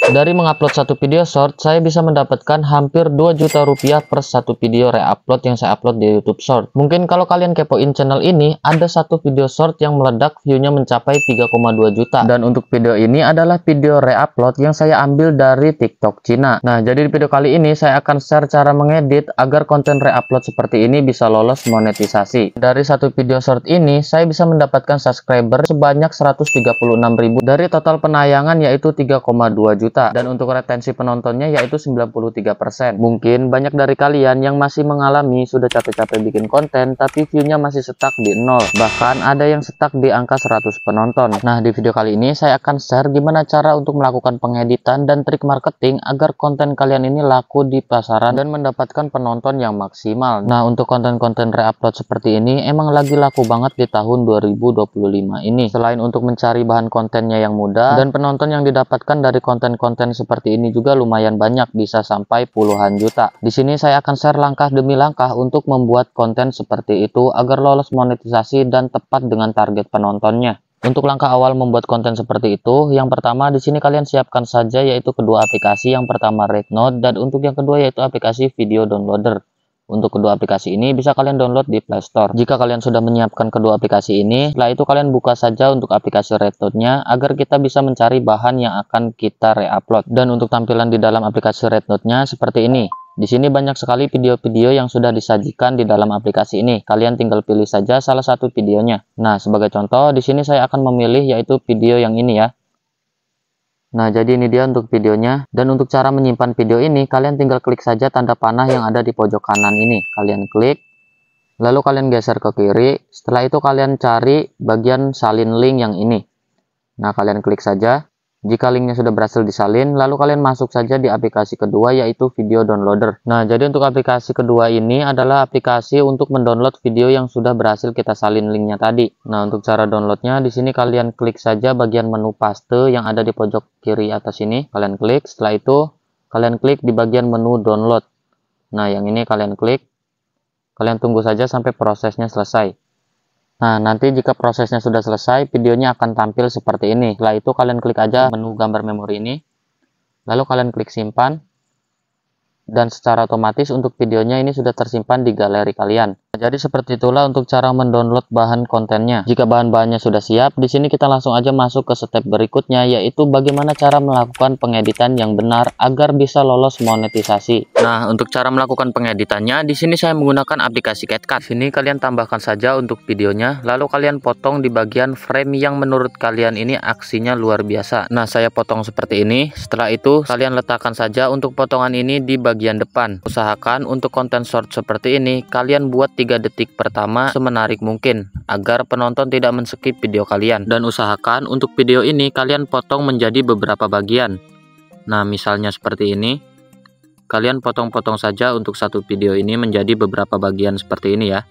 Dari mengupload satu video short, saya bisa mendapatkan hampir 2 juta rupiah per satu video reupload yang saya upload di YouTube Short. Mungkin kalau kalian kepoin channel ini, ada satu video short yang meledak view-nya mencapai 3,2 juta. Dan untuk video ini adalah video reupload yang saya ambil dari TikTok Cina. Nah, jadi di video kali ini saya akan share cara mengedit agar konten reupload seperti ini bisa lolos monetisasi. Dari satu video short ini, saya bisa mendapatkan subscriber sebanyak 136.000 dari total penayangan yaitu 3,2 juta. Dan untuk retensi penontonnya yaitu 93%. Mungkin banyak dari kalian yang masih mengalami sudah capek-capek bikin konten tapi view-nya masih stuck di 0. Bahkan ada yang stuck di angka 100 penonton. Nah, di video kali ini saya akan share gimana cara untuk melakukan pengeditan dan trik marketing agar konten kalian ini laku di pasaran dan mendapatkan penonton yang maksimal. Nah, untuk konten-konten reupload seperti ini emang lagi laku banget di tahun 2025 ini. Selain untuk mencari bahan kontennya yang mudah dan penonton yang didapatkan dari konten seperti ini juga lumayan banyak, bisa sampai puluhan juta. Di sini saya akan share langkah demi langkah untuk membuat konten seperti itu agar lolos monetisasi dan tepat dengan target penontonnya. Untuk langkah awal membuat konten seperti itu, yang pertama di sini kalian siapkan saja yaitu kedua aplikasi. Yang pertama RedNote dan untuk yang kedua yaitu aplikasi video downloader. Untuk kedua aplikasi ini bisa kalian download di Play Store. Jika kalian sudah menyiapkan kedua aplikasi ini, setelah itu kalian buka saja untuk aplikasi RedNote-nya agar kita bisa mencari bahan yang akan kita reupload. Dan untuk tampilan di dalam aplikasi RedNote-nya seperti ini. Di sini banyak sekali video-video yang sudah disajikan di dalam aplikasi ini. Kalian tinggal pilih saja salah satu videonya. Nah, sebagai contoh di sini saya akan memilih yaitu video yang ini ya. Nah, jadi ini dia untuk videonya. Dan untuk cara menyimpan video ini, kalian tinggal klik saja tanda panah yang ada di pojok kanan ini. Kalian klik, lalu kalian geser ke kiri. Setelah itu kalian cari bagian salin link yang ini. Nah, kalian klik saja. Jika linknya sudah berhasil disalin, lalu kalian masuk saja di aplikasi kedua yaitu video downloader. Nah, jadi untuk aplikasi kedua ini adalah aplikasi untuk mendownload video yang sudah berhasil kita salin linknya tadi. Nah, untuk cara downloadnya di sini kalian klik saja bagian menu paste yang ada di pojok kiri atas ini. Kalian klik, setelah itu kalian klik di bagian menu download. Nah, yang ini kalian klik. Kalian tunggu saja sampai prosesnya selesai. Nah, nanti jika prosesnya sudah selesai, videonya akan tampil seperti ini. Setelah itu kalian klik aja menu gambar memori ini. Lalu kalian klik simpan. Dan secara otomatis untuk videonya ini sudah tersimpan di galeri kalian. Jadi seperti itulah untuk cara mendownload bahan kontennya. Jika bahan-bahannya sudah siap, di sini kita langsung aja masuk ke step berikutnya, yaitu bagaimana cara melakukan pengeditan yang benar agar bisa lolos monetisasi. Nah, untuk cara melakukan pengeditannya, di sini saya menggunakan aplikasi CapCut. Sini kalian tambahkan saja untuk videonya, lalu kalian potong di bagian frame yang menurut kalian ini aksinya luar biasa. Nah, saya potong seperti ini. Setelah itu kalian letakkan saja untuk potongan ini di bagian depan. Usahakan untuk konten short seperti ini kalian buat 3 detik pertama semenarik mungkin agar penonton tidak men-skip video kalian. Dan usahakan untuk video ini kalian potong menjadi beberapa bagian. Nah, misalnya seperti ini. Kalian potong-potong saja untuk satu video ini menjadi beberapa bagian seperti ini ya.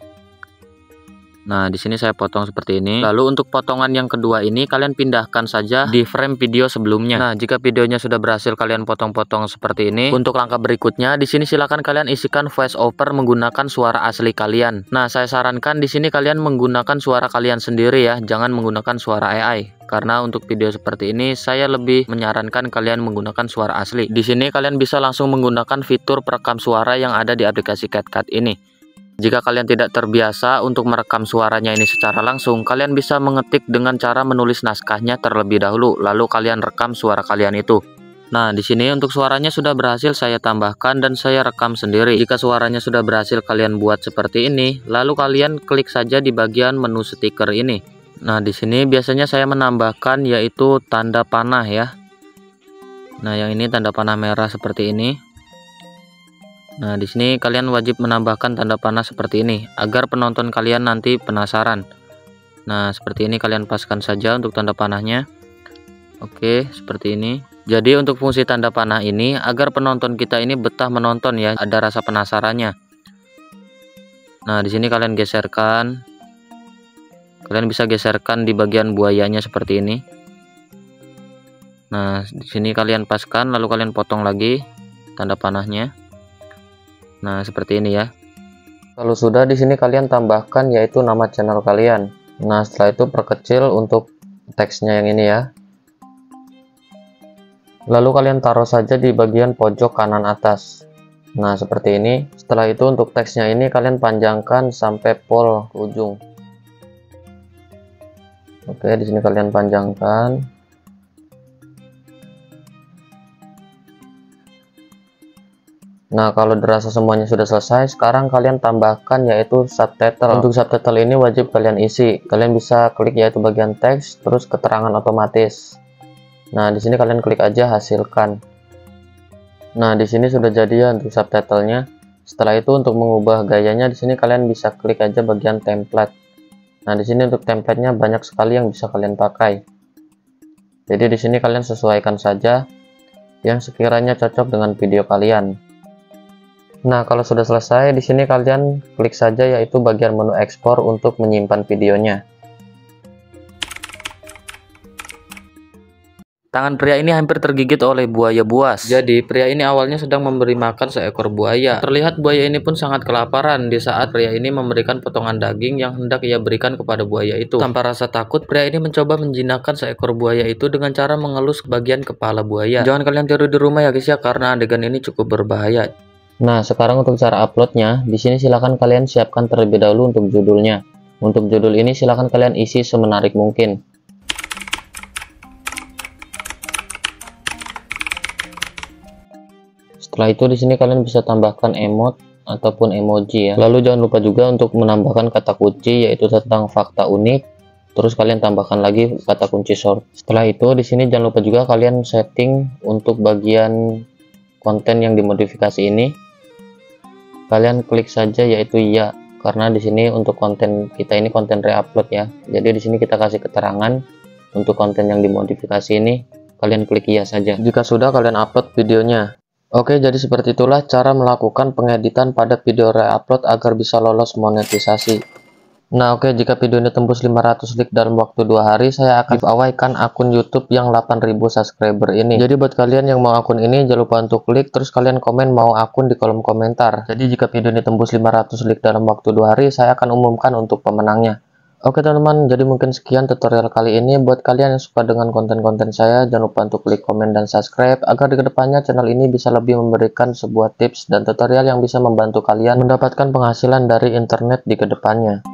Nah, di sini saya potong seperti ini. Lalu untuk potongan yang kedua ini kalian pindahkan saja di frame video sebelumnya. Nah, jika videonya sudah berhasil kalian potong-potong seperti ini, untuk langkah berikutnya di sini silakan kalian isikan voice over menggunakan suara asli kalian. Nah, saya sarankan di sini kalian menggunakan suara kalian sendiri ya, jangan menggunakan suara AI. Karena untuk video seperti ini saya lebih menyarankan kalian menggunakan suara asli. Di sini kalian bisa langsung menggunakan fitur perekam suara yang ada di aplikasi CapCut ini. Jika kalian tidak terbiasa untuk merekam suaranya ini secara langsung, kalian bisa mengetik dengan cara menulis naskahnya terlebih dahulu, lalu kalian rekam suara kalian itu. Nah, di sini untuk suaranya sudah berhasil saya tambahkan dan saya rekam sendiri. Jika suaranya sudah berhasil kalian buat seperti ini, lalu kalian klik saja di bagian menu stiker ini. Nah, di sini biasanya saya menambahkan yaitu tanda panah ya. Nah, yang ini tanda panah merah seperti ini. Nah, di sini kalian wajib menambahkan tanda panah seperti ini agar penonton kalian nanti penasaran. Nah, seperti ini kalian paskan saja untuk tanda panahnya. Oke, seperti ini. Jadi untuk fungsi tanda panah ini agar penonton kita ini betah menonton ya, ada rasa penasarannya. Nah, di sini kalian geserkan. Kalian bisa geserkan di bagian buayanya seperti ini. Nah, di sini kalian paskan lalu kalian potong lagi tanda panahnya. Nah, seperti ini ya. Kalau sudah di sini kalian tambahkan yaitu nama channel kalian. Nah, setelah itu perkecil untuk teksnya yang ini ya. Lalu kalian taruh saja di bagian pojok kanan atas. Nah, seperti ini. Setelah itu untuk teksnya ini kalian panjangkan sampai pol ke ujung. Oke, di sini kalian panjangkan. Nah, kalau dirasa semuanya sudah selesai, sekarang kalian tambahkan yaitu subtitle. Untuk subtitle ini wajib kalian isi. Kalian bisa klik yaitu bagian teks, terus keterangan otomatis. Nah, di sini kalian klik aja hasilkan. Nah, di sini sudah jadi ya untuk subtitlenya. Setelah itu untuk mengubah gayanya di sini kalian bisa klik aja bagian template. Nah, di sini untuk templatenya banyak sekali yang bisa kalian pakai. Jadi di sini kalian sesuaikan saja yang sekiranya cocok dengan video kalian. Nah, kalau sudah selesai di sini kalian klik saja yaitu bagian menu ekspor untuk menyimpan videonya. Tangan pria ini hampir tergigit oleh buaya buas. Jadi, pria ini awalnya sedang memberi makan seekor buaya. Terlihat buaya ini pun sangat kelaparan di saat pria ini memberikan potongan daging yang hendak ia berikan kepada buaya itu. Tanpa rasa takut, pria ini mencoba menjinakkan seekor buaya itu dengan cara mengelus bagian kepala buaya. Jangan kalian tiru di rumah ya guys ya, karena adegan ini cukup berbahaya. Nah, sekarang untuk cara uploadnya, di sini silahkan kalian siapkan terlebih dahulu untuk judulnya. Untuk judul ini silahkan kalian isi semenarik mungkin. Setelah itu di sini kalian bisa tambahkan emot ataupun emoji ya. Lalu jangan lupa juga untuk menambahkan kata kunci yaitu tentang fakta unik. Terus kalian tambahkan lagi kata kunci short. Setelah itu di sini jangan lupa juga kalian setting untuk bagian konten yang dimodifikasi ini. Kalian klik saja yaitu ya, karena di sini untuk konten kita ini konten reupload ya. Jadi di sini kita kasih keterangan untuk konten yang dimodifikasi ini. Kalian klik ya saja. Jika sudah kalian upload videonya. Oke, jadi seperti itulah cara melakukan pengeditan pada video reupload agar bisa lolos monetisasi. Nah, oke, jika video ini tembus 500 like dalam waktu 2 hari, saya akan giveaway-kan akun YouTube yang 8000 subscriber ini. Jadi buat kalian yang mau akun ini, jangan lupa untuk klik, terus kalian komen mau akun di kolom komentar. Jadi jika video ini tembus 500 like dalam waktu 2 hari, saya akan umumkan untuk pemenangnya. Oke teman-teman, jadi mungkin sekian tutorial kali ini. Buat kalian yang suka dengan konten-konten saya, jangan lupa untuk klik komen dan subscribe agar di kedepannya channel ini bisa lebih memberikan sebuah tips dan tutorial yang bisa membantu kalian mendapatkan penghasilan dari internet di kedepannya.